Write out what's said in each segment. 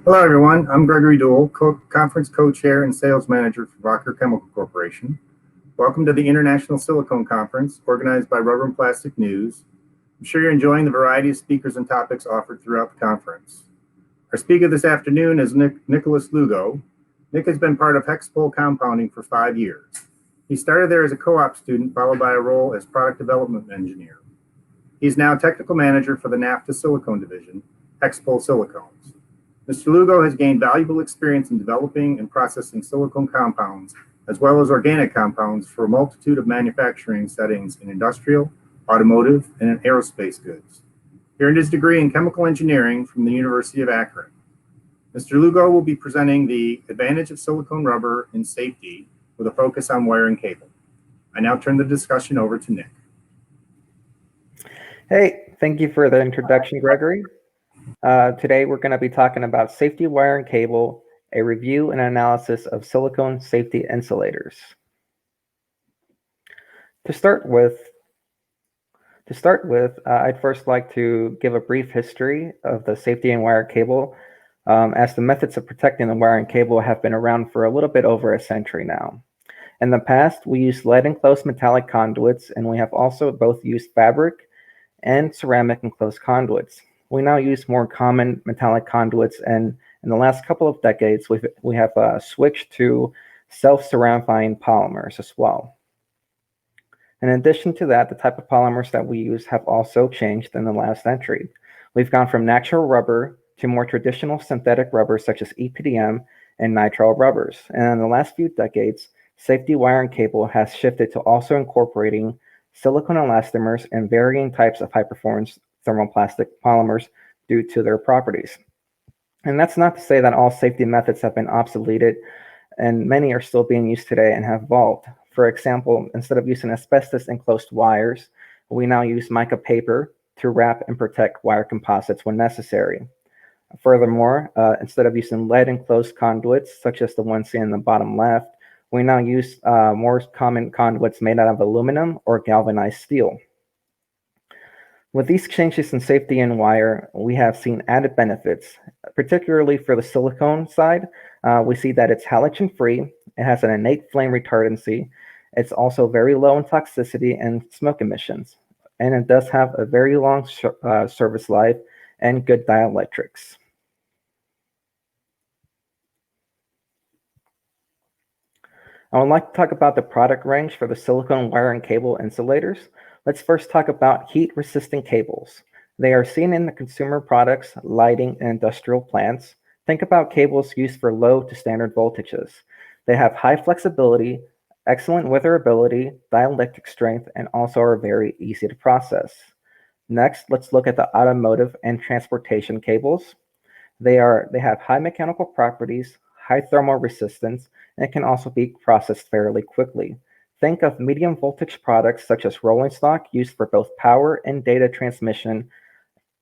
Hello, everyone. I'm Gregory Duell, Conference Co-Chair and Sales Manager for Rocker Chemical Corporation. Welcome to the International Silicone Conference, organized by Rubber and Plastic News. I'm sure you're enjoying the variety of speakers and topics offered throughout the conference. Our speaker this afternoon is Nicolas Lugo. Nick has been part of Hexpol Compounding for 5 years. He started there as a co-op student, followed by a role as product development engineer. He's now technical manager for the NAFTA Silicone Division, Hexpol Silicones. Mr. Lugo has gained valuable experience in developing and processing silicone compounds, as well as organic compounds for a multitude of manufacturing settings in industrial, automotive, and in aerospace goods. He earned his degree in chemical engineering from the University of Akron. Mr. Lugo will be presenting the advantage of silicone rubber in safety with a focus on wire and cable. I now turn the discussion over to Nick. Hey, thank you for the introduction, Gregory. Today we're going to be talking about safety wire and cable, a review and analysis of silicone safety insulators. To start with, I'd first like to give a brief history of the safety and wire cable, as the methods of protecting the wire and cable have been around for a little bit over a century now. In the past, we used lead enclosed metallic conduits, and we have also both used fabric and ceramic enclosed conduits. We now use more common metallic conduits, and in the last couple of decades, we have switched to self-certifying polymers as well. In addition to that, the type of polymers that we use have also changed in the last century. We've gone from natural rubber to more traditional synthetic rubbers such as EPDM and nitrile rubbers. And in the last few decades, safety wire and cable has shifted to also incorporating silicone elastomers and varying types of high-performance thermoplastic polymers due to their properties. And that's not to say that all safety methods have been obsoleted, and many are still being used today and have evolved. For example, instead of using asbestos-enclosed wires, we now use mica paper to wrap and protect wire composites when necessary. Furthermore, instead of using lead-enclosed conduits, such as the one seen in the bottom left, we now use more common conduits made out of aluminum or galvanized steel. With these changes in safety and wire, we have seen added benefits, particularly for the silicone side. We see that it's halogen-free, it has an innate flame retardancy, it's also very low in toxicity and smoke emissions, and it does have a very long service life and good dielectrics. I would like to talk about the product range for the silicone wire and cable insulators. Let's first talk about heat-resistant cables. They are seen in the consumer products, lighting, and industrial plants. Think about cables used for low to standard voltages. They have high flexibility, excellent weatherability, dielectric strength, and also are very easy to process. Next, let's look at the automotive and transportation cables. They have high mechanical properties, high thermal resistance, and it can also be processed fairly quickly. Think of medium voltage products such as rolling stock used for both power and data transmission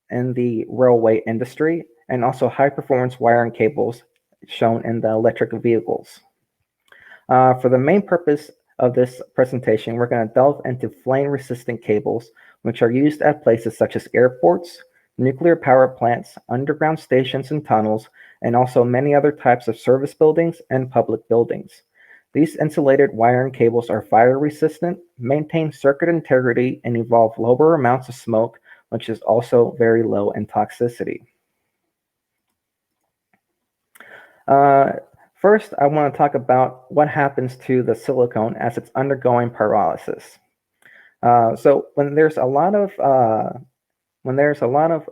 in the railway industry, and also high performance wire and cables shown in the electric vehicles. For the main purpose of this presentation, we're going to delve into flame resistant cables, which are used at places such as airports, nuclear power plants, underground stations and tunnels, and also many other types of service buildings and public buildings. These insulated wire and cables are fire resistant, maintain circuit integrity, and evolve lower amounts of smoke, which is also very low in toxicity. First, I want to talk about what happens to the silicone as it's undergoing pyrolysis. So when there's a lot of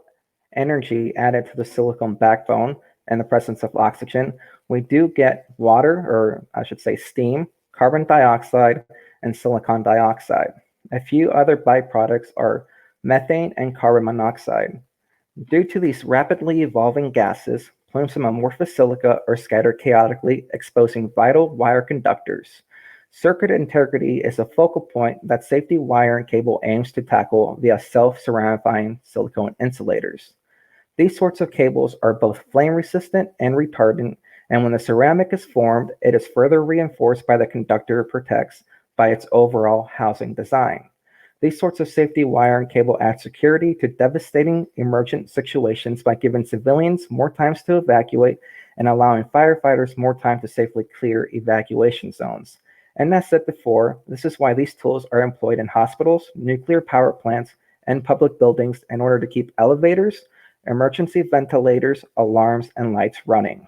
energy added to the silicone backbone in the presence of oxygen, we do get water, or I should say steam, carbon dioxide, and silicon dioxide. A few other byproducts are methane and carbon monoxide. Due to these rapidly evolving gases, plumes of amorphous silica are scattered chaotically, exposing vital wire conductors. Circuit integrity is a focal point that safety wire and cable aims to tackle via self-certifying silicone insulators. These sorts of cables are both flame resistant and retardant, and when the ceramic is formed, it is further reinforced by the conductor it protects by its overall housing design. These sorts of safety wire and cable add security to devastating emergent situations by giving civilians more times to evacuate and allowing firefighters more time to safely clear evacuation zones. And as said before, this is why these tools are employed in hospitals, nuclear power plants, and public buildings in order to keep elevators, emergency ventilators, alarms, and lights running.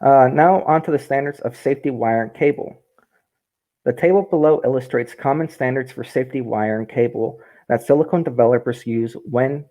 Now onto the standards of safety wire and cable. The table below illustrates common standards for safety wire and cable that silicone developers use when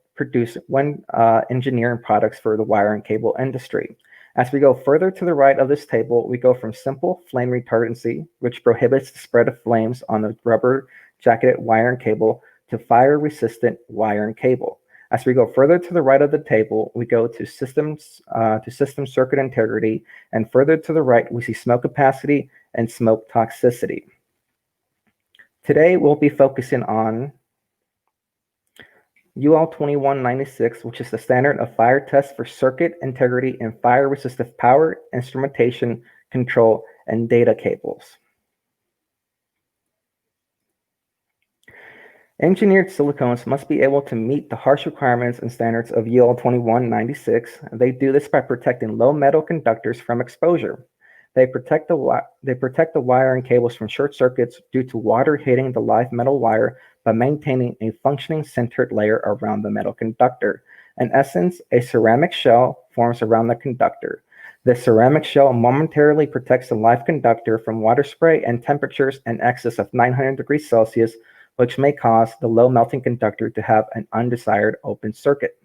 engineering products for the wire and cable industry. As we go further to the right of this table, we go from simple flame retardancy, which prohibits the spread of flames on the rubber jacketed wire and cable, to fire-resistant wire and cable. As we go further to the right of the table, we go to system circuit integrity, and further to the right, we see smoke capacity and smoke toxicity. Today, we'll be focusing on UL 2196, which is the standard of fire test for circuit integrity in fire-resistive power, instrumentation, control, and data cables. Engineered silicones must be able to meet the harsh requirements and standards of UL 2196. They do this by protecting low metal conductors from exposure. They protect the wire and cables from short circuits due to water hitting the live metal wire by maintaining a functioning sintered layer around the metal conductor. In essence, a ceramic shell forms around the conductor. The ceramic shell momentarily protects the live conductor from water spray and temperatures in excess of 900 degrees Celsius, which may cause the low melting conductor to have an undesired open circuit.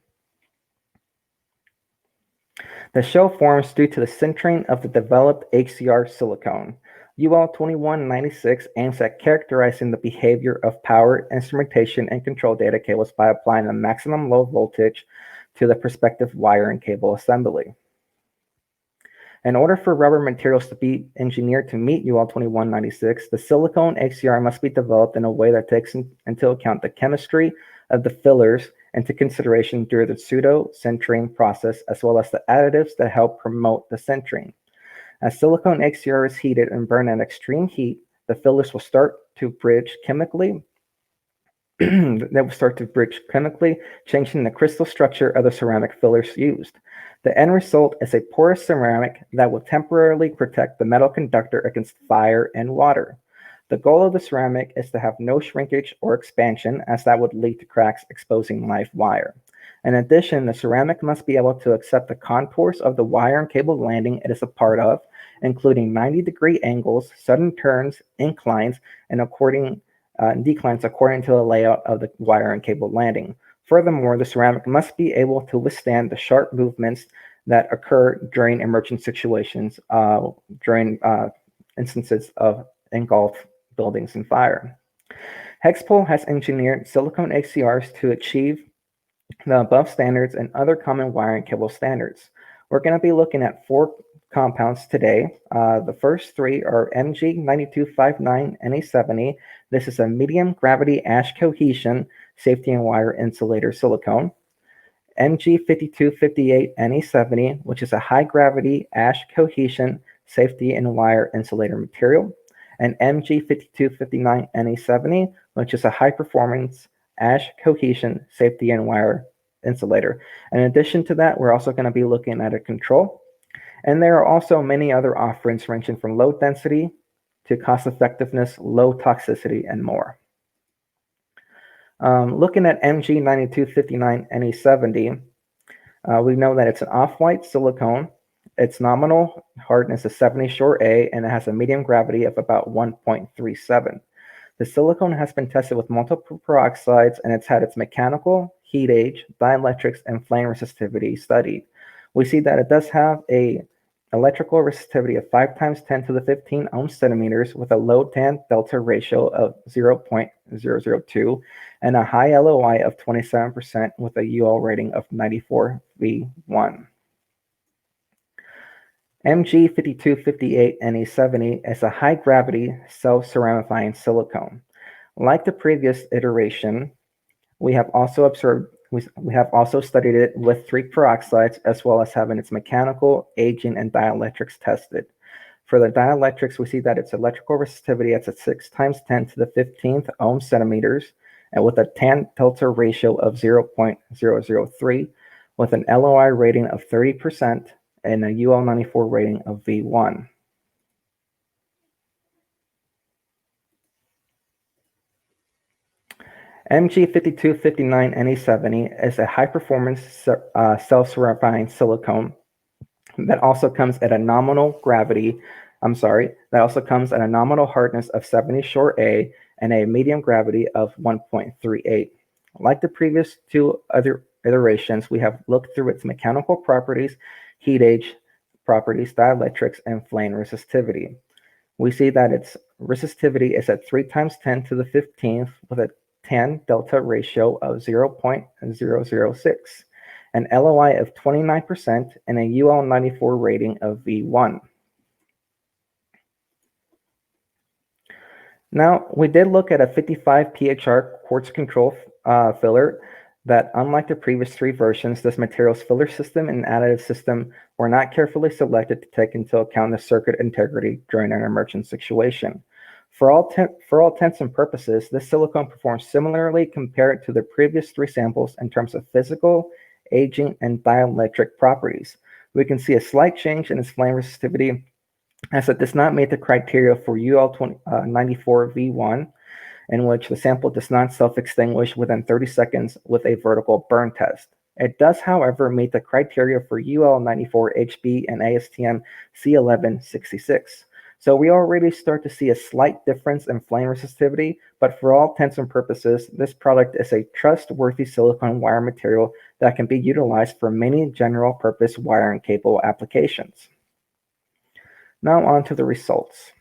The shell forms due to the sintering of the developed HCR silicone. UL 2196 aims at characterizing the behavior of power, instrumentation, and control data cables by applying a maximum low voltage to the prospective wire and cable assembly. In order for rubber materials to be engineered to meet UL 2196, the silicone HCR must be developed in a way that takes into account the chemistry of the fillers into consideration during the pseudo-sintering process, as well as the additives that help promote the sintering. As silicone HCR is heated and burned at extreme heat, the fillers will start to bridge chemically. Changing the crystal structure of the ceramic fillers used. The end result is a porous ceramic that will temporarily protect the metal conductor against fire and water. The goal of the ceramic is to have no shrinkage or expansion, as that would lead to cracks exposing live wire. In addition, the ceramic must be able to accept the contours of the wire and cable landing it is a part of, including 90-degree angles, sudden turns, inclines, and declines according to the layout of the wire and cable landing. Furthermore, the ceramic must be able to withstand the sharp movements that occur during emergent situations, during instances of engulfed buildings in fire. Hexpol has engineered silicone HCRs to achieve the above standards and other common wire and cable standards. We're going to be looking at 4 compounds today. The first 3 are MG9259Na70. This is a medium gravity ash cohesion safety and wire insulator silicone. MG5258Na70, which is a high gravity ash cohesion safety and wire insulator material. And MG5259Na70, which is a high performance ash cohesion safety and wire insulator. In addition to that, we're also going to be looking at a control. And there are also many other offerings ranging from low density to cost effectiveness, low toxicity, and more. Looking at MG9259Na70, we know that it's an off-white silicone. Its nominal hardness is 70 short A, and it has a medium gravity of about 1.37. The silicone has been tested with multiple peroxides, and it's had its mechanical, heat age, dielectrics, and flame resistivity studied. We see that it does have a electrical resistivity of 5 times 10 to the 15 ohm centimeters with a low tan delta ratio of 0.002 and a high LOI of 27% with a UL rating of 94V1. MG5258Na70 is a high-gravity self-ceramifying silicone. Like the previous iteration, we have also studied it with 3 peroxides, as well as having its mechanical, aging, and dielectrics tested. For the dielectrics, we see that its electrical resistivity is at 6 times 10 to the 15th ohm centimeters, and with a tan delta ratio of 0.003, with an LOI rating of 30% and a UL94 rating of V1. MG5259NE70 is a high-performance self-certifying silicone that also comes at a nominal hardness of 70 short A and a medium gravity of 1.38. Like the previous two other iterations, we have looked through its mechanical properties, heat age properties, dielectrics, and flame resistivity. We see that its resistivity is at 3 times 10 to the 15th with a tan delta ratio of 0.006, an LOI of 29%, and a UL94 rating of V1. Now, we did look at a 55 PHR quartz control filler that, unlike the previous three versions, this material's filler system and additive system were not carefully selected to take into account the circuit integrity during an emergent situation. For all intents and purposes, this silicone performs similarly compared to the previous three samples in terms of physical, aging, and dielectric properties. We can see a slight change in its flame resistivity as it does not meet the criteria for UL94 V1, in which the sample does not self-extinguish within 30 seconds with a vertical burn test. It does, however, meet the criteria for UL94 HB and ASTM C1166. So we already start to see a slight difference in flame resistivity, but for all intents and purposes, this product is a trustworthy silicone wire material that can be utilized for many general purpose wire and cable applications. Now on to the results.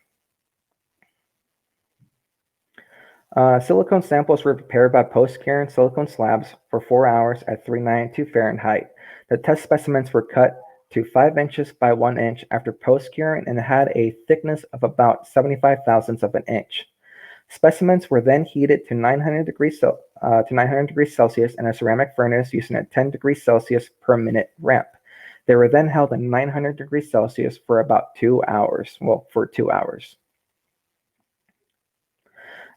Silicone samples were prepared by post-curing silicone slabs for 4 hours at 392 Fahrenheit. The test specimens were cut to 5 inches by 1 inch after post-curing and had a thickness of about 75 thousandths of an inch. Specimens were then heated to 900 degrees Celsius in a ceramic furnace using a 10 degrees Celsius per minute ramp. They were then held at 900 degrees Celsius for about 2 hours. For 2 hours.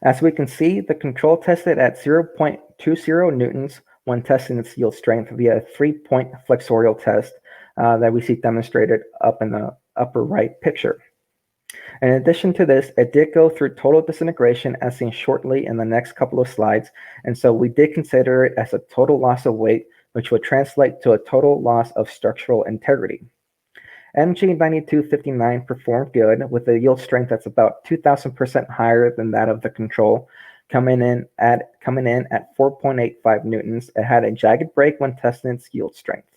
As we can see, the control tested at 0.20 newtons when testing its yield strength via a 3-point flexorial test that we see demonstrated up in the upper right picture. In addition to this, it did go through total disintegration as seen shortly in the next couple of slides, and so we did consider it as a total loss of weight, which would translate to a total loss of structural integrity. MG9259 performed good with a yield strength that's about 2,000% higher than that of the control, coming in at 4.85 newtons. It had a jagged break when testing its yield strength.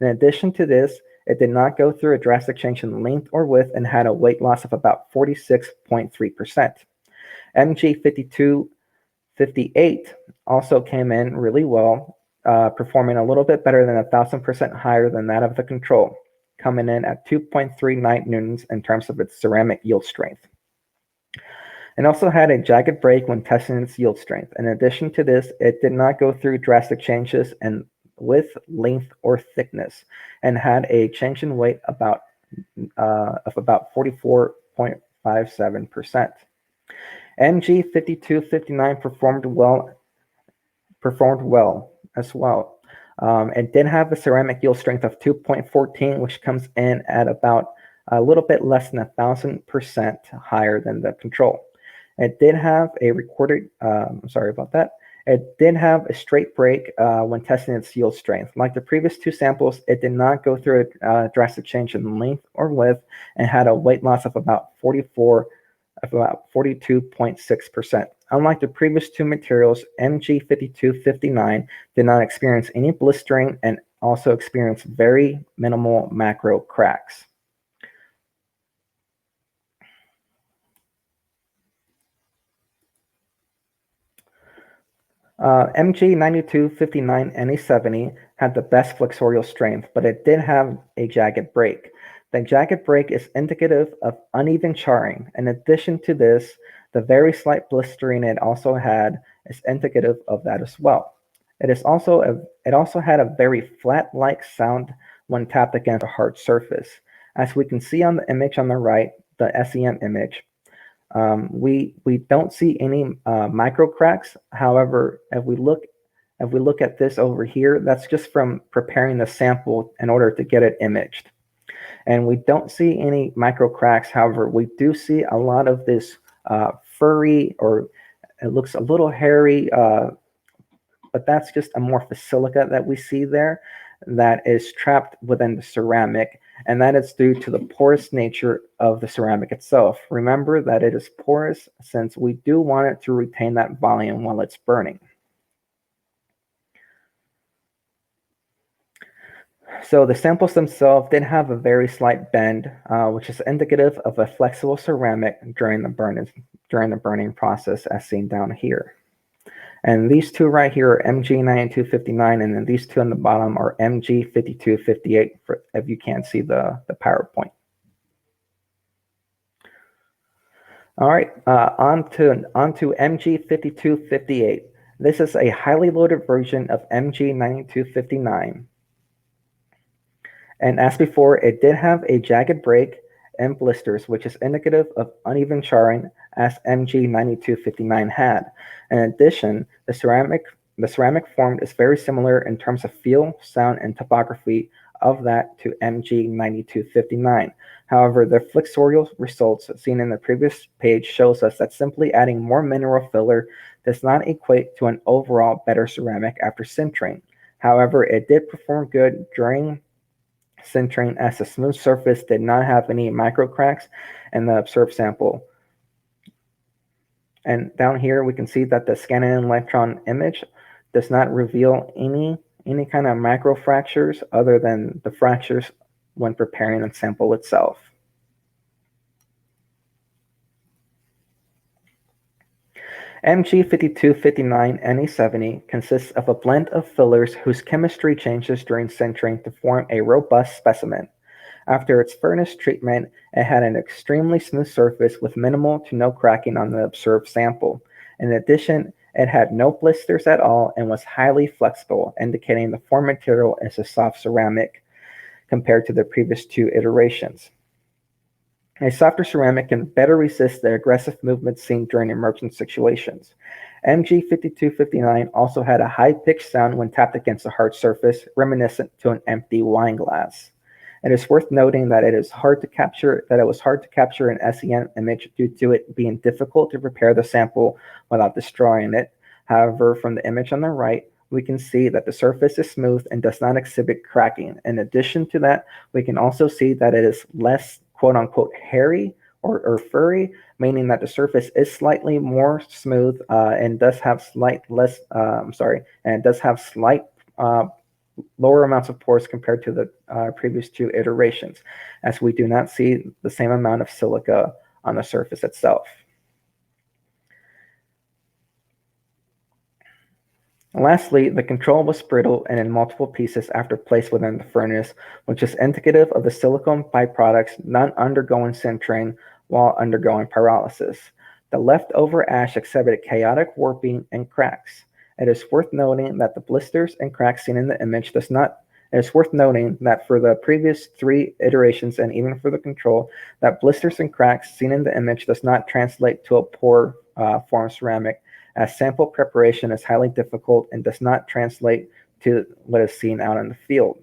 In addition to this, it did not go through a drastic change in length or width and had a weight loss of about 46.3%. MG5258 also came in really well, performing a little bit better than 1,000% higher than that of the control, coming in at 2.39 newtons in terms of its ceramic yield strength. It also had a jagged break when testing its yield strength. In addition to this, it did not go through drastic changes in width, length, or thickness, and had a change in weight of about 44.57%. MG5259 performed well as well. It did have a ceramic yield strength of 2.14, which comes in at about a little bit less than 1,000% higher than the control. It did have a It did have a straight break when testing its yield strength. Like the previous two samples, it did not go through a drastic change in length or width and had a weight loss of about 42.6%. Unlike the previous two materials, MG5259 did not experience any blistering and also experienced very minimal macro cracks. MG9259 NE70 had the best flexorial strength, but it did have a jagged break. The jagged break is indicative of uneven charring. In addition to this, the very slight blistering it also had is indicative of that as well. It also had a very flat-like sound when tapped against a hard surface. As we can see on the image on the right, the SEM image, we don't see any micro cracks. However, if we look at this over here, that's just from preparing the sample in order to get it imaged. And we don't see any micro cracks. However, we do see a lot of this furry, or it looks a little hairy, but that's just amorphous silica that we see there that is trapped within the ceramic, and that is due to the porous nature of the ceramic itself. Remember that it is porous since we do want it to retain that volume while it's burning. So the samples themselves did have a very slight bend, which is indicative of a flexible ceramic during the burning process, as seen down here. And these two right here are MG9259, and then these two on the bottom are MG5258, if you can't see the PowerPoint. All right, on to MG5258. This is a highly loaded version of MG9259. And as before, it did have a jagged break and blisters, which is indicative of uneven charring, as MG9259 had. In addition, the ceramic formed is very similar in terms of feel, sound, and topography of that to MG9259. However, the flexorial results seen in the previous page shows us that simply adding more mineral filler does not equate to an overall better ceramic after sintering. However, it did perform good during sintering, as the smooth surface did not have any micro cracks in the observed sample. And down here we can see that the scanning electron image does not reveal any kind of micro fractures other than the fractures when preparing the sample itself. MG5259 NA70 consists of a blend of fillers whose chemistry changes during sintering to form a robust specimen. After its furnace treatment, it had an extremely smooth surface with minimal to no cracking on the observed sample. In addition, it had no blisters at all and was highly flexible, indicating the formed material is a soft ceramic compared to the previous two iterations. A softer ceramic can better resist the aggressive movements seen during emergent situations. MG5259 also had a high-pitched sound when tapped against a hard surface, reminiscent to an empty wine glass. It is worth noting that it was hard to capture an SEM image due to it being difficult to prepare the sample without destroying it. However, from the image on the right, we can see that the surface is smooth and does not exhibit cracking. In addition to that, we can also see that it is less quote-unquote hairy or furry, meaning that the surface is slightly more smooth and does have slight lower amounts of pores compared to the previous two iterations, as we do not see the same amount of silica on the surface itself. Lastly, the control was brittle and in multiple pieces after placed within the furnace, which is indicative of the silicone byproducts not undergoing sintering while undergoing pyrolysis. The leftover ash exhibited chaotic warping and cracks. It is worth noting that the blisters and cracks seen in the image It is worth noting that for the previous three iterations and even for the control, that blisters and cracks seen in the image does not translate to a poor formed ceramic, as sample preparation is highly difficult and does not translate to what is seen out in the field.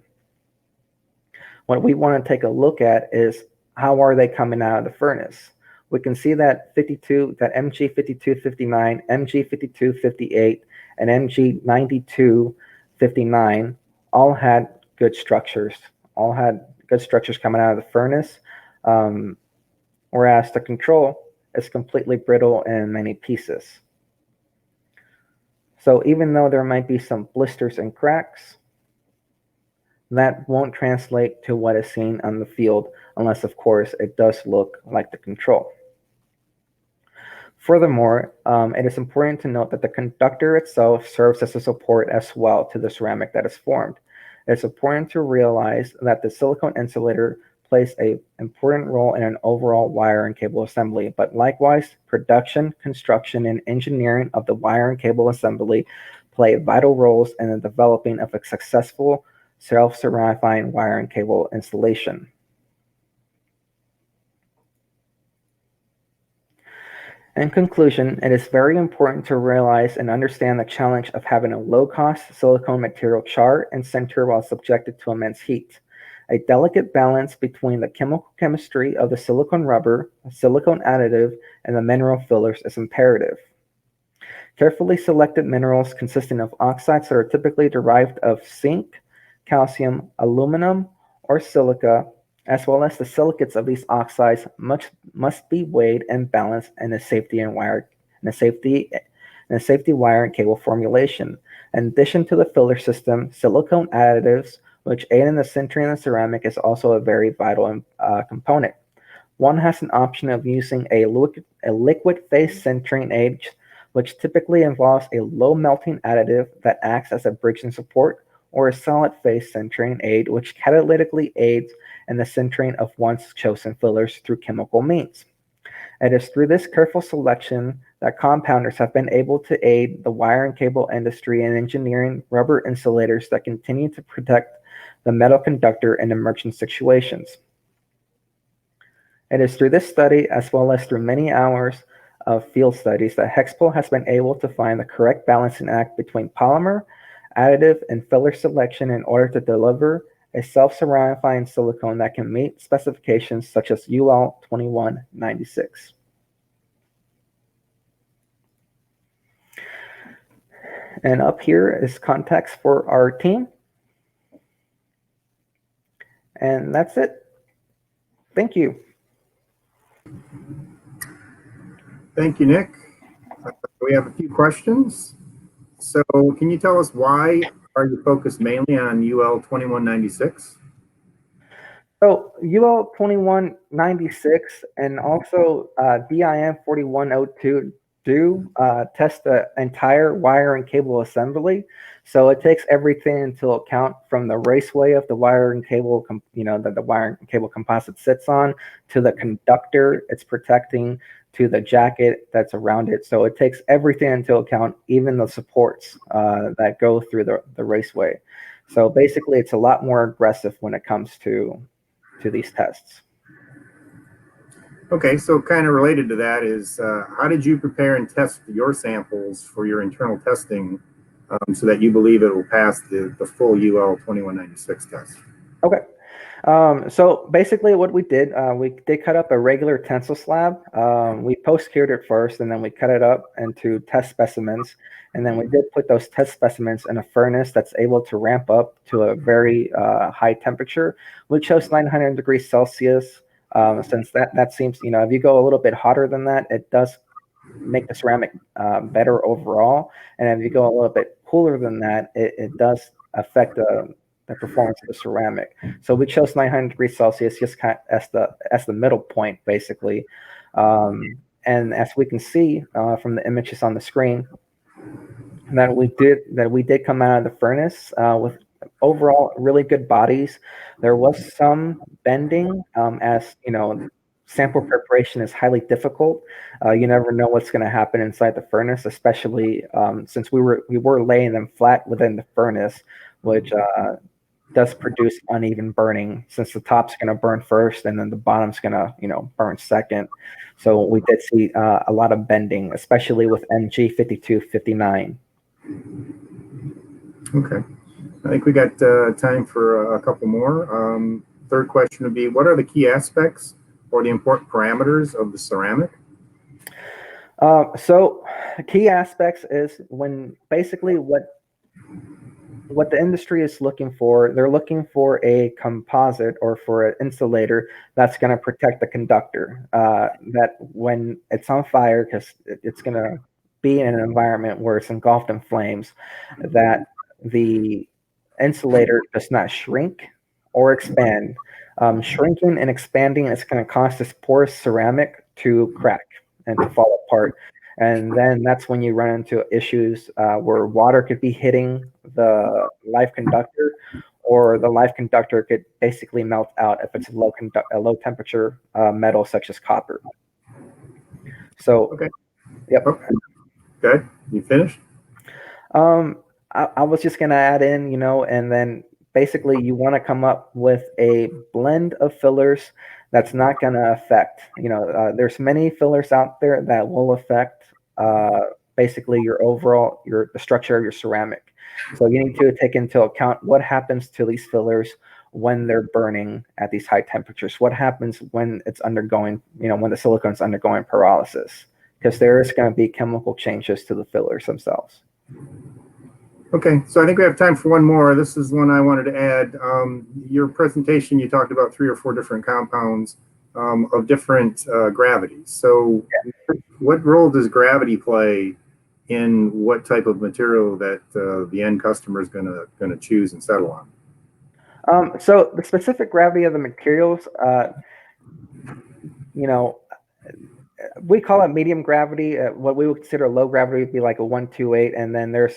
What we want to take a look at is how are they coming out of the furnace. We can see that MG5259, MG5258, and MG9259 all had good structures. Coming out of the furnace, whereas the control is completely brittle in many pieces. So even though there might be some blisters and cracks, that won't translate to what is seen on the field unless, of course, it does look like the control. Furthermore, it is important to note that the conductor itself serves as a support as well to the ceramic that is formed. It's important to realize that the silicone insulator plays an important role in an overall wire and cable assembly, but likewise, production, construction, and engineering of the wire and cable assembly play vital roles in the developing of a successful self-certifying wire and cable installation. In conclusion, it is very important to realize and understand the challenge of having a low-cost silicone material char and sinter while subjected to immense heat. A delicate balance between the chemical chemistry of the silicone rubber, silicone additive, and the mineral fillers is imperative. Carefully selected minerals consisting of oxides that are typically derived of zinc, calcium, aluminum, or silica, as well as the silicates of these oxides must be weighed and balanced in a safety wire and cable formulation. In addition to the filler system, silicone additives, which aid in the sintering of the ceramic, is also a very vital component. One has an option of using a liquid phase sintering aid, which typically involves a low melting additive that acts as a bridge and support, or a solid phase sintering aid, which catalytically aids in the sintering of one's chosen fillers through chemical means. It is through this careful selection that compounders have been able to aid the wire and cable industry in engineering rubber insulators that continue to protect the metal conductor in emergent situations. It is through this study, as well as through many hours of field studies, that Hexpol has been able to find the correct balancing act between polymer, additive, and filler selection in order to deliver a self-certifying silicone that can meet specifications such as UL 2196. And up here is context for our team. And that's it. Thank you. Thank you, Nick. We have a few questions. So can you tell us why are you focused mainly on UL 2196? So UL 2196 and also DIN 4102 do test the entire wire and cable assembly. So it takes everything into account from the raceway of the wire and cable, that the wire and cable composite sits on, to the conductor it's protecting, to the jacket that's around it. So it takes everything into account, even the supports that go through the raceway. So basically, it's a lot more aggressive when it comes to these tests. Okay, so kind of related to that is how did you prepare and test your samples for your internal testing so that you believe it will pass the full UL 2196 test? Okay. So basically what we did cut up a regular tensile slab. We post-cured it first, and then we cut it up into test specimens. And then we did put those test specimens in a furnace that's able to ramp up to a very high temperature, which shows 900 degrees Celsius. Since that seems, if you go a little bit hotter than that, it does make the ceramic better overall. And if you go a little bit cooler than that, it does affect the performance of the ceramic. So we chose 900 degrees Celsius just kind of as the middle point, basically. And as we can see from the images on the screen, that we did come out of the furnace with overall really good bodies. There was some bending, as sample preparation is highly difficult. You never know what's going to happen inside the furnace, especially since we were laying them flat within the furnace, which does produce uneven burning, since the top's going to burn first and then the bottom's going to burn second. So we did see a lot of bending, especially with MG 5259. Okay, I think we got time for a couple more. Third question would be, what are the key aspects or the important parameters of the ceramic? So key aspects is when basically what the industry is looking for. They're looking for a composite or for an insulator that's going to protect the conductor, that when it's on fire, because it's going to be in an environment where it's engulfed in flames, that the insulator does not shrink or expand. Shrinking and expanding is going to cause this porous ceramic to crack and to fall apart. And then that's when you run into issues where water could be hitting the live conductor, or the live conductor could basically melt out if it's a low temperature metal such as copper. So, okay. Yep. Okay. Good. You finished? I was just going to add in, and then basically you want to come up with a blend of fillers that's not going to affect, there's many fillers out there that will affect basically your overall, the structure of your ceramic. So you need to take into account what happens to these fillers when they're burning at these high temperatures. What happens when it's undergoing, when the silicone is undergoing pyrolysis, because there is going to be chemical changes to the fillers themselves. Okay, so I think we have time for one more. This is one I wanted to add. Your presentation, you talked about 3 or 4 different compounds of different gravities. So what role does gravity play in what type of material that the end customer is going to choose and settle on? So the specific gravity of the materials, we call it medium gravity. What we would consider low gravity would be like a 128, and then there's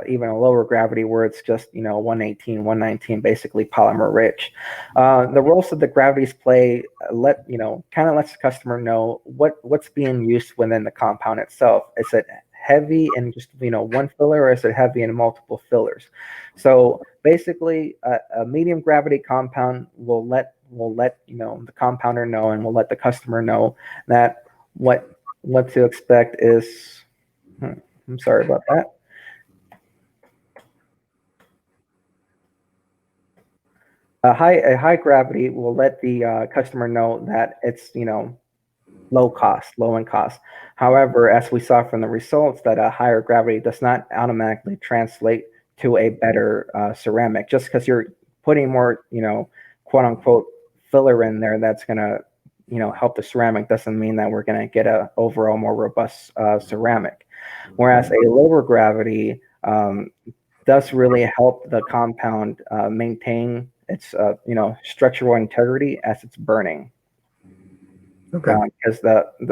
even a lower gravity where it's just 118, 119, basically polymer rich. The roles of the gravities play kind of lets the customer know what's being used within the compound itself. Is it heavy in just one filler, or is it heavy in multiple fillers? So basically, a medium gravity compound will let the compounder know, and will let the customer know that what to expect is, I'm sorry about that. A high gravity will let the customer know that it's low in cost. However, as we saw from the results, that a higher gravity does not automatically translate to a better ceramic. Just because you're putting more quote unquote filler in there that's gonna help the ceramic doesn't mean that we're going to get a overall more robust ceramic. Whereas a lower gravity does really help the compound maintain its structural integrity as it's burning. Okay. Because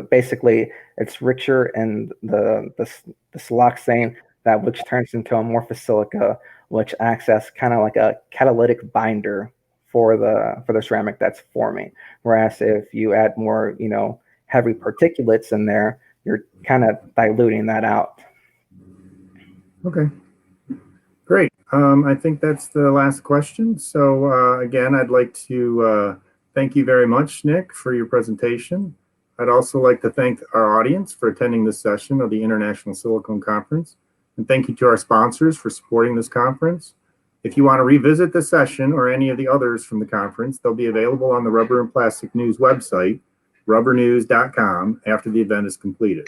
basically it's richer in the siloxane, that which turns into amorphous silica, which acts as kind of like a catalytic binder for the ceramic that's forming. Whereas if you add more, heavy particulates in there, you're kind of diluting that out. Okay, great. I think that's the last question. So again, I'd like to thank you very much, Nick, for your presentation. I'd also like to thank our audience for attending this session of the International Silicone Conference. And thank you to our sponsors for supporting this conference. If you want to revisit the session or any of the others from the conference, they'll be available on the Rubber and Plastic News website, rubbernews.com, after the event is completed.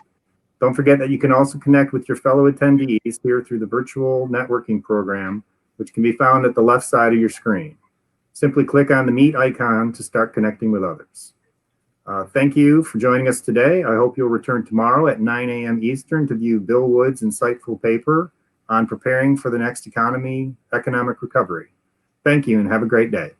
Don't forget that you can also connect with your fellow attendees here through the virtual networking program, which can be found at the left side of your screen. Simply click on the Meet icon to start connecting with others. Thank you for joining us today. I hope you'll return tomorrow at 9 a.m. Eastern to view Bill Wood's insightful paper on preparing for the next economic recovery. Thank you and have a great day.